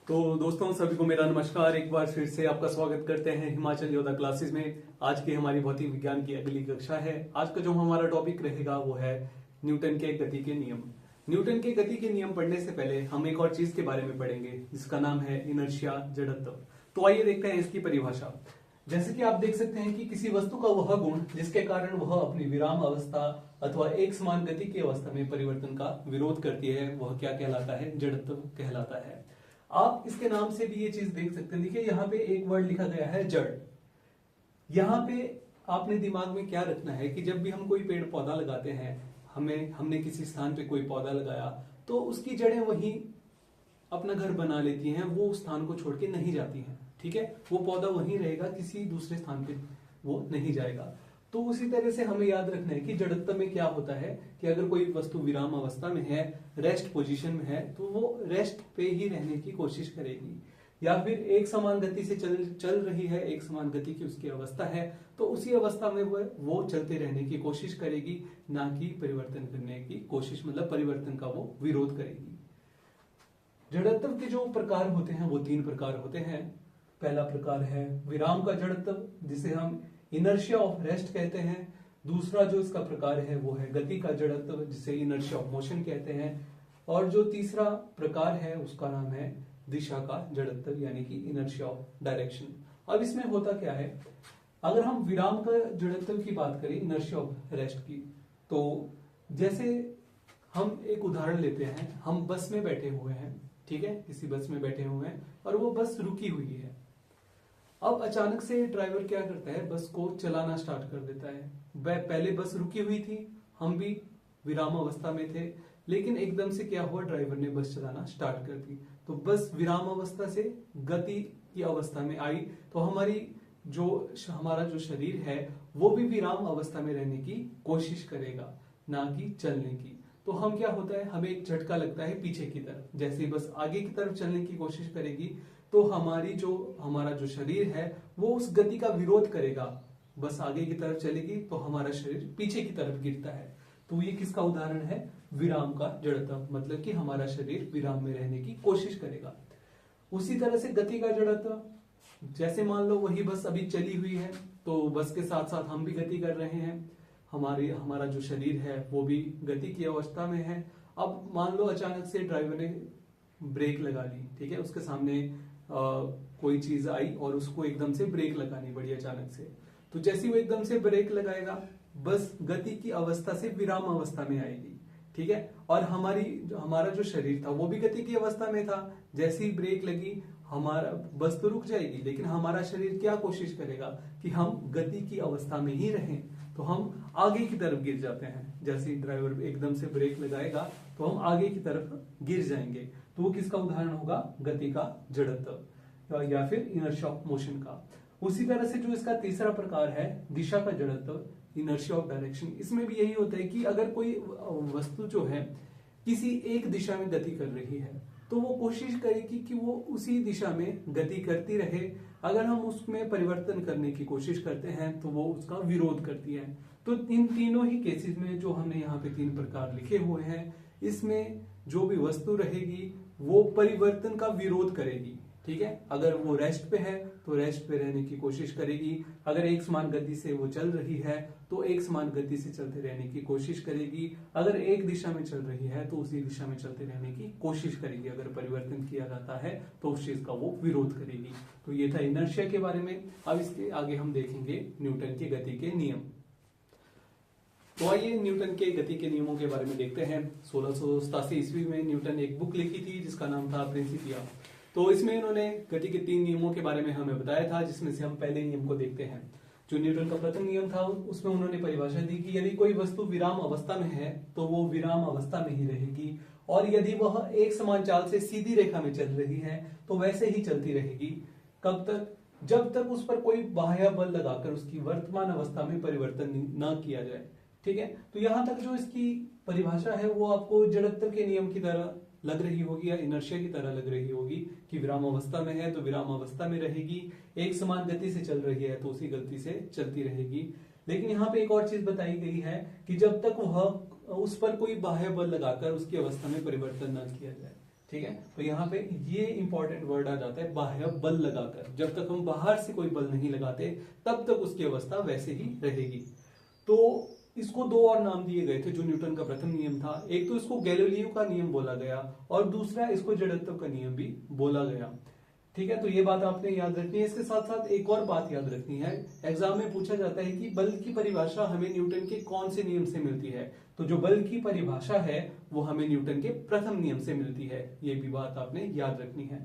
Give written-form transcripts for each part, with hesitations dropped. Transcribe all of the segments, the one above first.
तो दोस्तों सभी को मेरा नमस्कार। एक बार फिर से आपका स्वागत करते हैं हिमाचल योद्धा क्लासेस में। आज की हमारी भौतिक विज्ञान की अगली कक्षा है। आज का जो हमारा टॉपिक रहेगा वो है न्यूटन के गति के नियम। न्यूटन के गति के नियम पढ़ने से पहले हम एक और चीज के बारे में पढ़ेंगे जिसका नाम है इनर्शिया, जड़त्व। तो आइए देखते हैं इसकी परिभाषा। जैसे कि आप देख सकते हैं कि किसी वस्तु का वह गुण जिसके कारण वह अपनी विराम अवस्था अथवा एक समान गति की अवस्था में परिवर्तन का विरोध करती है, वह क्या कहलाता है? जड़त्व कहलाता है। आप इसके नाम से भी ये चीज देख सकते हैं। देखिए यहाँ पे एक वर्ड लिखा गया है जड़। यहाँ पे आपने दिमाग में क्या रखना है कि जब भी हम कोई पेड़ पौधा लगाते हैं, हमने किसी स्थान पे कोई पौधा लगाया तो उसकी जड़ें वहीं अपना घर बना लेती हैं, वो उस स्थान को छोड़ के नहीं जाती हैं। ठीक है, वो पौधा वहीं रहेगा, किसी दूसरे स्थान पे वो नहीं जाएगा। तो उसी तरह से हमें याद रखना है कि जड़त्व में क्या होता है कि अगर कोई वस्तु विराम अवस्था में है, रेस्ट पोजीशन में है, तो वो रेस्ट पे ही रहने की कोशिश करेगी। या फिर एक समान गति से चल रही है, एक समान गति की उसकी अवस्था है, तो उसी अवस्था में वो चलते रहने की कोशिश करेगी, ना कि परिवर्तन करने की कोशिश, मतलब परिवर्तन का वो विरोध करेगी। जड़त्व के जो प्रकार होते हैं वो 3 प्रकार होते हैं। पहला प्रकार है विराम का जड़त्व, जिसे हम इनर्शिया ऑफ रेस्ट कहते हैं। दूसरा जो इसका प्रकार है वो है गति का जड़त्व, जिसे इनर्शिया ऑफ मोशन कहते हैं। और जो तीसरा प्रकार है उसका नाम है दिशा का जड़त्व, यानी कि इनर्शिया ऑफ डायरेक्शन। अब इसमें होता क्या है, अगर हम विराम का जड़त्व की बात करें, इनर्शिया ऑफ रेस्ट की, तो जैसे हम एक उदाहरण लेते हैं। हम बस में बैठे हुए हैं, ठीक है, किसी बस में बैठे हुए हैं और वो बस रुकी हुई है। अब अचानक से ड्राइवर क्या करता है, बस को चलाना स्टार्ट कर देता है। पहले बस रुकी हुई थी, हम भी विराम अवस्था में थे, लेकिन एकदम से क्या हुआ, ड्राइवर ने बस चलाना स्टार्ट कर दी। तो बस विराम अवस्था से गति की अवस्था में आई, तो हमारा जो शरीर है वो भी विराम अवस्था में रहने की कोशिश करेगा, ना कि चलने की। तो हम क्या होता है, हमें एक झटका लगता है पीछे की तरफ। जैसे ही बस आगे की तरफ चलने की कोशिश करेगी तो हमारा जो शरीर है वो उस गति का विरोध करेगा। बस आगे की तरफ चलेगी तो हमारा शरीर पीछे की तरफ गिरता है। तो ये किसका उदाहरण है? विराम का जड़त्व, मतलब कि हमारा शरीर विराम में रहने की कोशिश करेगा। उसी तरह से गति का जड़त्व, जैसे मान लो वही बस अभी चली हुई है, तो बस के साथ साथ हम भी गति कर रहे हैं, हमारा जो शरीर है वो भी गति की अवस्था में है। अब मान लो अचानक से ड्राइवर ने ब्रेक लगा ली, ठीक है, उसके सामने कोई चीज आई और उसको एकदम से ब्रेक लगानी पड़ी अचानक से। तो जैसे वो एकदम से ब्रेक लगाएगा, बस गति की अवस्था से विराम अवस्था में आएगी, ठीक है। और हमारा जो शरीर था वो भी गति की अवस्था में था। जैसे ही ब्रेक लगी, हमारा बस तो रुक जाएगी, लेकिन हमारा शरीर क्या कोशिश करेगा कि हम गति की अवस्था में ही रहें। तो हम आगे की तरफ गिर जाते हैं। जैसे ही ड्राइवर एकदम से ब्रेक लगाएगा तो हम आगे की तरफ गिर जाएंगे। तो वो किसका उदाहरण होगा? गति का जड़त्व या फिर इनर्शिया ऑफ मोशन का। उसी तरह से जो इसका तीसरा प्रकार है दिशा का जड़त्व, इनर्शिया ऑफ डायरेक्शन, इसमें भी यही होता है कि अगर कोई वस्तु जो है किसी एक दिशा में गति कर रही है तो वो कोशिश करेगी कि वो उसी दिशा में गति करती रहे। अगर हम उसमें परिवर्तन करने की कोशिश करते हैं तो वो उसका विरोध करती है। तो इन तीनों ही केसेस में जो हमने यहाँ पे 3 प्रकार लिखे हुए हैं, इसमें जो भी वस्तु रहेगी वो परिवर्तन का विरोध करेगी, ठीक है। अगर वो रेस्ट पे है तो रेस्ट पे रहने की कोशिश करेगी। अगर एक समान गति से वो चल रही है तो एक समान गति से चलते रहने की कोशिश करेगी। अगर एक दिशा में चल रही है तो उसी दिशा में चलते रहने की कोशिश करेगी। अगर परिवर्तन किया जाता है तो उस चीज का वो विरोध करेगी। तो ये था इनर्शिया के बारे में। अब इसके आगे हम देखेंगे न्यूटन के गति के नियम। तो आइए न्यूटन के गति के नियमों के बारे में देखते हैं। 1687 ईस्वी में न्यूटन एक बुक लिखी थी जिसका नाम था प्रिंसिपिया। तो इसमें इन्होंने गति के 3 नियमों के बारे में हमें बताया था, जिसमें से हम पहले नियम को देखते हैं। जो न्यूटन का प्रथम नियम था उसमें उन्होंने परिभाषा दी कि यदि कोई वस्तु विराम अवस्था में है तो वो विराम अवस्था में ही रहेगी, और यदि वह एक समान चाल से सीधी रेखा में चल रही है तो वैसे ही चलती रहेगी। कब तक? जब तक उस पर कोई बाह्य बल लगाकर उसकी वर्तमान अवस्था में परिवर्तन न किया जाए, ठीक है। तो यहां तक जो इसकी परिभाषा है वो आपको जड़त्व के नियम की तरह लग रही होगी या इनर्शिया की तरह लग रही होगी कि विराम अवस्था में है तो विराम अवस्था में रहेगी, एक समान गति से चल रही है तो उसी गति से चलती रहेगी। लेकिन यहाँ पे एक और चीज बताई गई है कि जब तक वह उस पर कोई बाह्य बल लगाकर उसकी अवस्था में परिवर्तन न किया जाए, ठीक है। तो यहाँ पे ये इंपॉर्टेंट वर्ड आ जाता है बाह्य बल लगाकर। जब तक हम बाहर से कोई बल नहीं लगाते तब तक उसकी अवस्था वैसे ही रहेगी। तो इसको दो और नाम दिए गए थे जो न्यूटन का प्रथम नियम था। एक तो इसको गैलीलियो का नियम बोला गया और दूसरा इसको जड़त्व का नियम भी बोला गया। ठीक है, तो ये बात आपने याद रखनी है। इसके साथ साथ एक और बात याद रखनी है, एग्जाम में पूछा जाता है कि बल की परिभाषा हमें न्यूटन के कौन से नियम से मिलती है। तो जो बल की परिभाषा है वो हमें न्यूटन के प्रथम नियम से मिलती है। ये भी बात आपने याद रखनी है।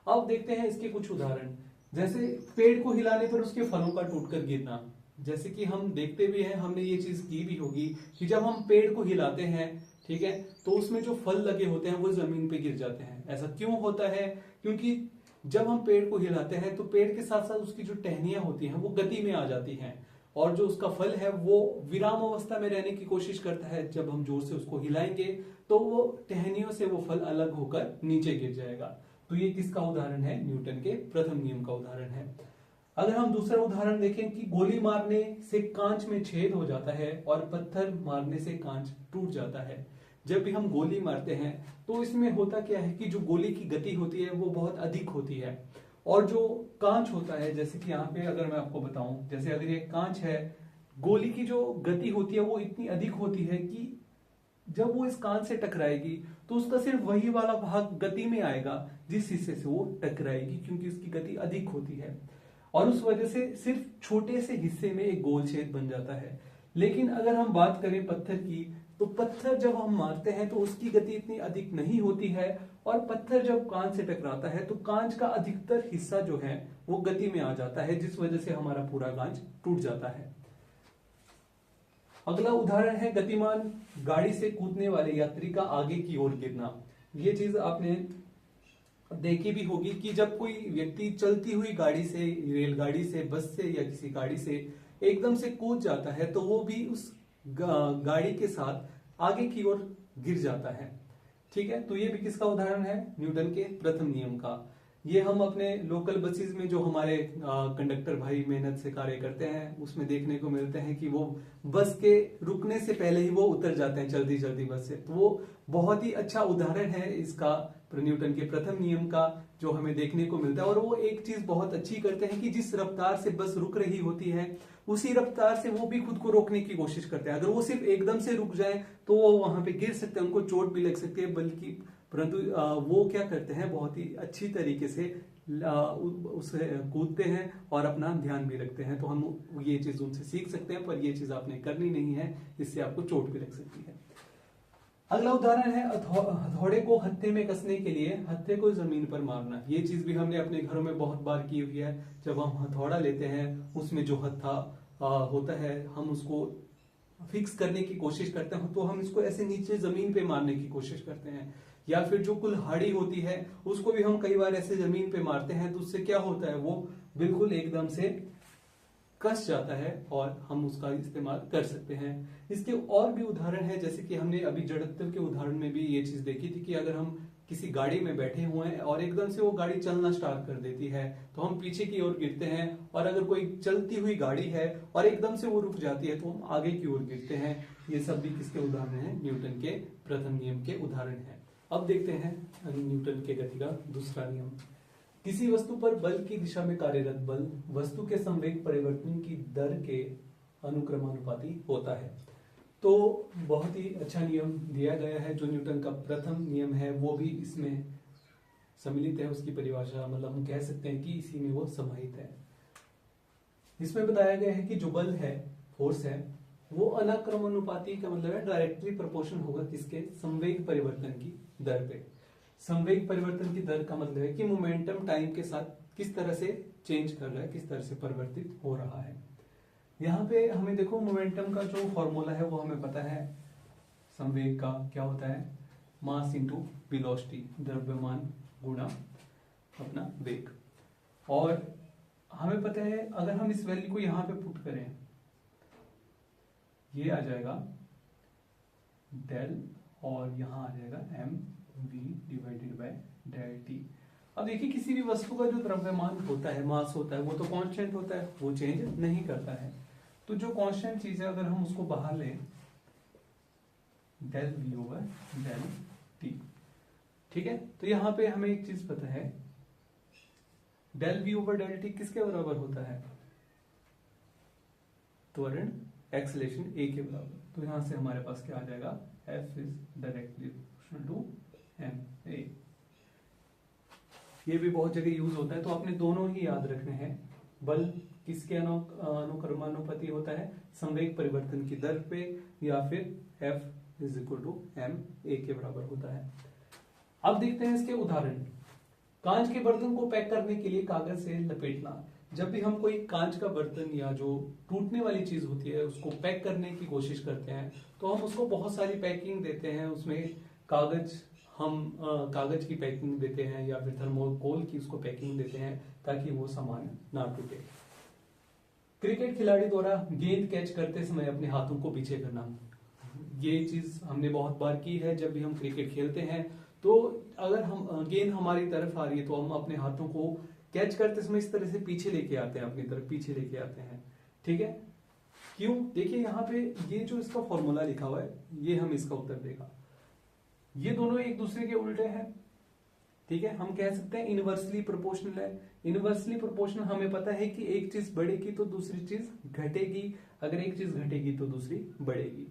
अब देखते हैं इसके कुछ उदाहरण। जैसे पेड़ को हिलाने पर उसके फलों का टूटकर गिरना। जैसे कि हम देखते भी हैं, हमने ये चीज की भी होगी कि जब हम पेड़ को हिलाते हैं, ठीक है, तो उसमें जो फल लगे होते हैं वो जमीन पे गिर जाते हैं। ऐसा क्यों होता है? क्योंकि जब हम पेड़ को हिलाते हैं तो पेड़ के साथ साथ उसकी जो टहनियां होती हैं वो गति में आ जाती हैं और जो उसका फल है वो विराम अवस्था में रहने की कोशिश करता है। जब हम जोर से उसको हिलाएंगे तो वो टहनियों से वो फल अलग होकर नीचे गिर जाएगा। तो ये किसका उदाहरण है? न्यूटन के प्रथम नियम का उदाहरण है। अगर हम दूसरा उदाहरण देखें कि गोली मारने से कांच में छेद हो जाता है और पत्थर मारने से कांच टूट जाता है। जब भी हम गोली मारते हैं तो इसमें होता क्या है कि जो गोली की गति होती है वो बहुत अधिक होती है और जो कांच होता है, जैसे कि यहाँ पे अगर मैं आपको बताऊं, जैसे अगर ये कांच है, गोली की जो गति होती है वो इतनी अधिक होती है कि जब वो इस कांच से टकराएगी तो उसका सिर्फ वही वाला भाग गति में आएगा जिस हिस्से से वो टकराएगी, क्योंकि उसकी गति अधिक होती है और उस वजह से सिर्फ छोटे से हिस्से में एक गोल छेद बन जाता है। लेकिन अगर हम बात करें पत्थर की, तो पत्थर जब हम मारते हैं तो उसकी गति इतनी अधिक नहीं होती है और पत्थर जब कांच से टकराता है तो कांच का अधिकतर हिस्सा जो है वो गति में आ जाता है, जिस वजह से हमारा पूरा कांच टूट जाता है। अगला उदाहरण है गतिमान गाड़ी से कूदने वाले यात्री का आगे की ओर गिरना। ये चीज आपने देखी भी होगी कि जब कोई व्यक्ति चलती हुई गाड़ी से, रेलगाड़ी से, बस से या किसी गाड़ी से एकदम से कूद जाता है तो वो भी उस गाड़ी के साथ आगे की ओर गिर जाता है। ठीक है, तो ये भी किसका उदाहरण है? न्यूटन के प्रथम नियम का। ये हम अपने लोकल बसेस में जो हमारे कंडक्टर भाई मेहनत से कार्य करते हैं उसमें देखने को मिलते हैं कि वो बस के रुकने से पहले ही वो उतर जाते हैं जल्दी जल्दी बस से। तो वो बहुत ही अच्छा उदाहरण है इसका, न्यूटन के प्रथम नियम का, जो हमें देखने को मिलता है। और वो एक चीज बहुत अच्छी करते हैं कि जिस रफ्तार से बस रुक रही होती है उसी रफ्तार से वो भी खुद को रोकने की कोशिश करते हैं। अगर वो सिर्फ एकदम से रुक जाए तो वो वहां पे गिर सकते हैं, उनको चोट भी लग सकती है, बल्कि परंतु वो क्या करते हैं, बहुत ही अच्छी तरीके से उसे कूदते हैं और अपना ध्यान भी रखते हैं। तो हम ये चीज उनसे सीख सकते हैं, पर ये चीज आपने करनी नहीं है, इससे आपको चोट भी लग सकती है। अगला उदाहरण है हथौड़े को हत्थे में कसने के लिए हत्थे को जमीन पर मारना। ये चीज भी हमने अपने घरों में बहुत बार की हुई है। जब हम हथौड़ा लेते हैं उसमें जो हत्था होता है हम उसको फिक्स करने की कोशिश करते हैं, तो हम इसको ऐसे नीचे जमीन पे मारने की कोशिश करते हैं। या फिर जो कुल्हाड़ी होती है उसको भी हम कई बार ऐसे जमीन पे मारते हैं, तो उससे क्या होता है, वो बिल्कुल एकदम से कस जाता है और हम उसका इस्तेमाल कर सकते हैं। इसके और भी उदाहरण है, जैसे कि हमने अभी जड़त्व के उदाहरण में भी ये चीज देखी थी कि अगर हम किसी गाड़ी में बैठे हुए हैं और एकदम से वो गाड़ी चलना स्टार्ट कर देती है तो हम पीछे की ओर गिरते हैं, और अगर कोई चलती हुई गाड़ी है और एकदम से वो रुक जाती है तो हम आगे की ओर गिरते हैं। ये सब भी किसके उदाहरण हैं? न्यूटन के प्रथम नियम के उदाहरण है। अब देखते हैं न्यूटन के गति का दूसरा नियम। किसी वस्तु पर बल की दिशा में कार्यरत बल वस्तु के संवेग परिवर्तन की दर के अनुक्रमानुपाती होता है। तो बहुत ही अच्छा नियम दिया गया है। जो न्यूटन का प्रथम नियम है वो भी इसमें सम्मिलित है, उसकी परिभाषा मतलब हम कह सकते हैं कि इसी में वो समाहित है। इसमें बताया गया है कि जो बल है, फोर्स है, वो अनाक्रमानुपाती का मतलब है डायरेक्टली प्रोपोर्शन होगा किसके? संवेग परिवर्तन की दर पे। संवेग परिवर्तन की दर का मतलब है कि मोमेंटम टाइम के साथ किस तरह से चेंज कर रहा है, किस तरह से परिवर्तित हो रहा है। यहाँ पे हमें देखो मोमेंटम का जो फॉर्मूला है वो हमें पता है। संवेग का क्या होता है? मास इंटू वेलोसिटी, द्रव्यमान गुणा अपना वेग। और हमें पता है अगर हम इस वैल्यू को यहाँ पे पुट करें, ये आ जाएगा डेल और यहाँ आ जाएगा M V divided by del T. अब देखिए किसी भी वस्तु का जो द्रव्यमान होता है, मास होता है, वो तो कांस्टेंट होता है, वो चेंज नहीं करता है। तो जो कांस्टेंट चीज है अगर हम उसको बाहर लें, del V over del T, ठीक है, तो यहाँ पे हमें एक चीज पता है, del V over del T किसके बराबर होता है? त्वरण एक्सेलरेशन ए के बराबर। तो यहां से हमारे पास क्या आ जाएगा? F is directly proportional to ma। ये भी बहुत जगह यूज होता है, तो आपने दोनों ही याद रखने हैं। बल किसके अनुक्रमानुपाती होता है? संवेग परिवर्तन की दर पे, या फिर F is equal to ma के बराबर होता है। अब देखते हैं इसके उदाहरण। कांच के बर्तन को पैक करने के लिए कागज से लपेटना। जब भी हम कोई कांच का बर्तन या जो टूटने वाली चीज होती है उसको पैक करने की कोशिश करते हैं, तो हम उसको बहुत सारी पैकिंग देते हैं। उसमें कागज की पैकिंग देते हैं, या फिर थर्मोकोल की उसको पैकिंग देते हैं, ताकि वो सामान ना टूटे। क्रिकेट खिलाड़ी द्वारा गेंद कैच करते समय अपने हाथों को पीछे करना, ये चीज हमने बहुत बार की है। जब भी हम क्रिकेट खेलते हैं, तो अगर हम गेंद हमारी तरफ आ रही है, तो हम अपने हाथों को कैच करते समय इस तरह से पीछे लेके आते हैं, अपनी तरफ पीछे लेके आते हैं। ठीक है, क्यों? देखिए यहाँ पे ये जो इसका फॉर्मूला लिखा हुआ है, ये हम इसका उत्तर देगा। ये दोनों एक दूसरे के उल्टे हैं। ठीक है, हम कह सकते हैं इनवर्सली प्रोपोर्शनल है। इनवर्सली प्रोपोर्शनल हमें पता है कि एक चीज बढ़ेगी तो दूसरी चीज घटेगी, अगर एक चीज घटेगी तो दूसरी बढ़ेगी।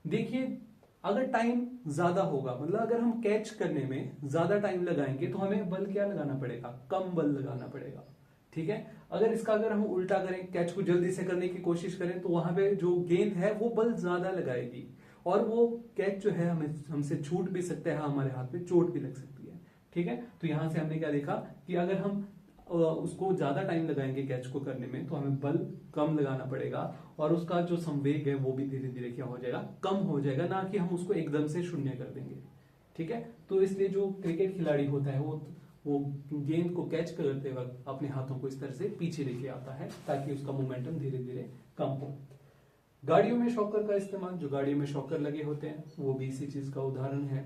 देखिए, अगर टाइम ज्यादा होगा, मतलब अगर हम कैच करने में ज्यादा टाइम लगाएंगे, तो हमें बल क्या लगाना पड़ेगा? कम बल लगाना पड़ेगा। ठीक है, अगर हम उल्टा करें, कैच को जल्दी से करने की कोशिश करें, तो वहां पे जो गेंद है वो बल ज्यादा लगाएगी, और वो कैच जो है हमसे छूट भी सकता है, हमारे हाथ में चोट भी लग सकती है। ठीक है, तो यहां से हमने क्या देखा कि अगर हम उसको ज्यादा टाइम लगाएंगे कैच को करने में, तो हमें बल कम लगाना पड़ेगा, और उसका जो संवेग है वो भी धीरे धीरे क्या हो जाएगा? कम हो जाएगा, ना कि हम उसको एकदम से शून्य कर देंगे। ठीक है, तो इसलिए जो क्रिकेट खिलाड़ी होता है वो गेंद को कैच करते वक्त अपने हाथों को इस तरह से पीछे लेके आता है, ताकि उसका मोमेंटम धीरे धीरे कम हो। गाड़ियों में शॉकर का इस्तेमाल, जो गाड़ियों में शॉकर लगे होते हैं, वो भी इसी चीज का उदाहरण है।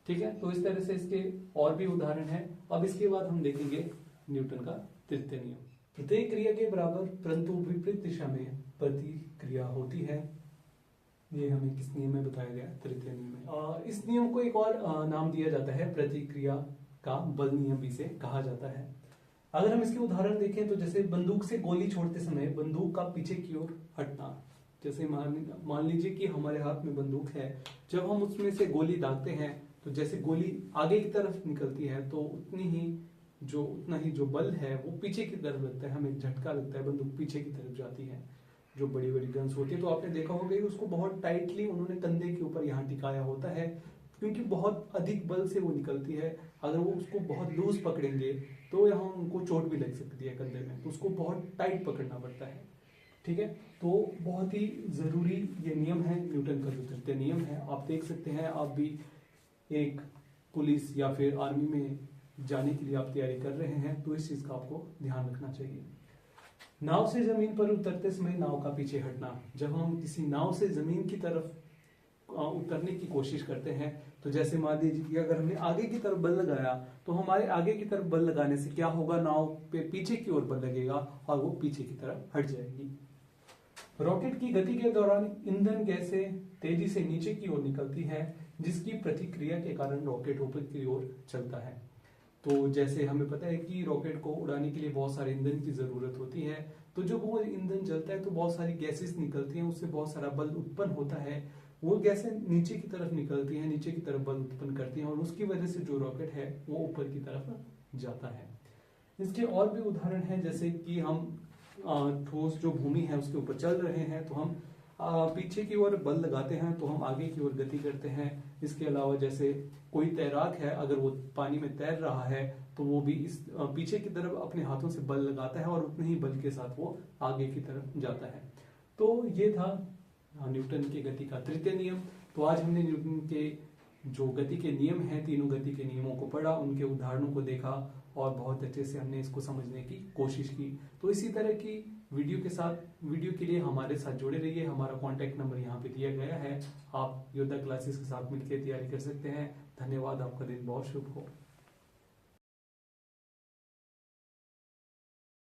ठीक है, तो इस तरह से इसके और भी उदाहरण है। अब इसके बाद हम देखेंगे न्यूटन का तृतीय नियम। प्रत्येक क्रिया के बराबर परंतु विपरीत दिशा में प्रतिक्रिया होती है। ये हमें किस नियम में बताया गया? तृतीय नियम में। इस नियम को एक और नाम दिया जाता है, प्रतिक्रिया का बल नियम भी से कहा जाता है। अगर हम इसके उदाहरण देखें, तो जैसे बंदूक से गोली छोड़ते समय बंदूक का पीछे की ओर हटना। जैसे मान लीजिए कि हमारे हाथ में बंदूक है, जब हम उसमें से गोली दागते हैं, तो जैसे गोली आगे की तरफ निकलती है, तो उतना ही जो बल है वो पीछे की तरफ लगता है, हमें झटका लगता है, बंदूक पीछे की तरफ जाती है। जो बड़ी बड़ी गन्स होती है, तो आपने देखा होगा कि उसको बहुत टाइटली उन्होंने कंधे के ऊपर यहाँ टिकाया होता है, क्योंकि बहुत अधिक बल से वो निकलती है। अगर वो उसको बहुत लूज पकड़ेंगे, तो यहाँ उनको चोट भी लग सकती है कंधे में, तो उसको बहुत टाइट पकड़ना पड़ता है। ठीक है, तो बहुत ही जरूरी ये नियम है, न्यूटन का जो तृतीय नियम है। आप देख सकते हैं, आप भी एक पुलिस या फिर आर्मी में जाने के लिए आप तैयारी कर रहे हैं, तो इस चीज का आपको ध्यान रखना चाहिए। नाव से जमीन पर उतरते समय नाव का पीछे हटना। जब हम किसी नाव से जमीन की तरफ उतरने की कोशिश करते हैं, तो जैसे मान लीजिए कि अगर हमने आगे की तरफ बल लगाया, तो हमारे आगे की तरफ बल लगाने से क्या होगा? नाव पे पीछे की ओर बल लगेगा और वो पीछे की तरफ हट जाएगी। रॉकेट की गति के दौरान ईंधन गैसें तेजी से नीचे की ओर निकलती है, जिसकी प्रतिक्रिया के कारण रॉकेट ऊपर की ओर चलता है। तो जैसे हमें पता है कि रॉकेट को उड़ाने के लिए बहुत सारे ईंधन की जरूरत होती है, तो जब वो ईंधन जलता है तो बहुत सारी गैसेस निकलती हैं, उससे बहुत सारा बल उत्पन्न होता है। वो गैसें नीचे की तरफ निकलती हैं, नीचे की तरफ बल उत्पन्न करती हैं, और उसकी वजह से जो रॉकेट है वो ऊपर की तरफ जाता है। इसके और भी उदाहरण हैं, जैसे कि हम ठोस जो भूमि है उसके ऊपर चल रहे हैं, तो हम पीछे की ओर बल लगाते हैं, तो हम आगे की ओर गति करते हैं। इसके अलावा जैसे कोई तैराक है, अगर वो पानी में तैर रहा है, तो वो भी इस पीछे की तरफ अपने हाथों से बल लगाता है, और उतने ही बल के साथ वो आगे की तरफ जाता है। तो ये था न्यूटन के गति का तृतीय नियम। तो आज हमने न्यूटन के जो गति के नियम हैं, तीनों गति के नियमों को पढ़ा, उनके उदाहरणों को देखा, और बहुत अच्छे से हमने इसको समझने की कोशिश की। तो इसी तरह की वीडियो के लिए हमारे साथ जुड़े रहिए। हमारा कॉन्टैक्ट नंबर यहाँ पे दिया गया है, आप योद्धा क्लासेस के साथ मिलकर तैयारी कर सकते हैं। धन्यवाद, आपका दिन बहुत शुभ हो।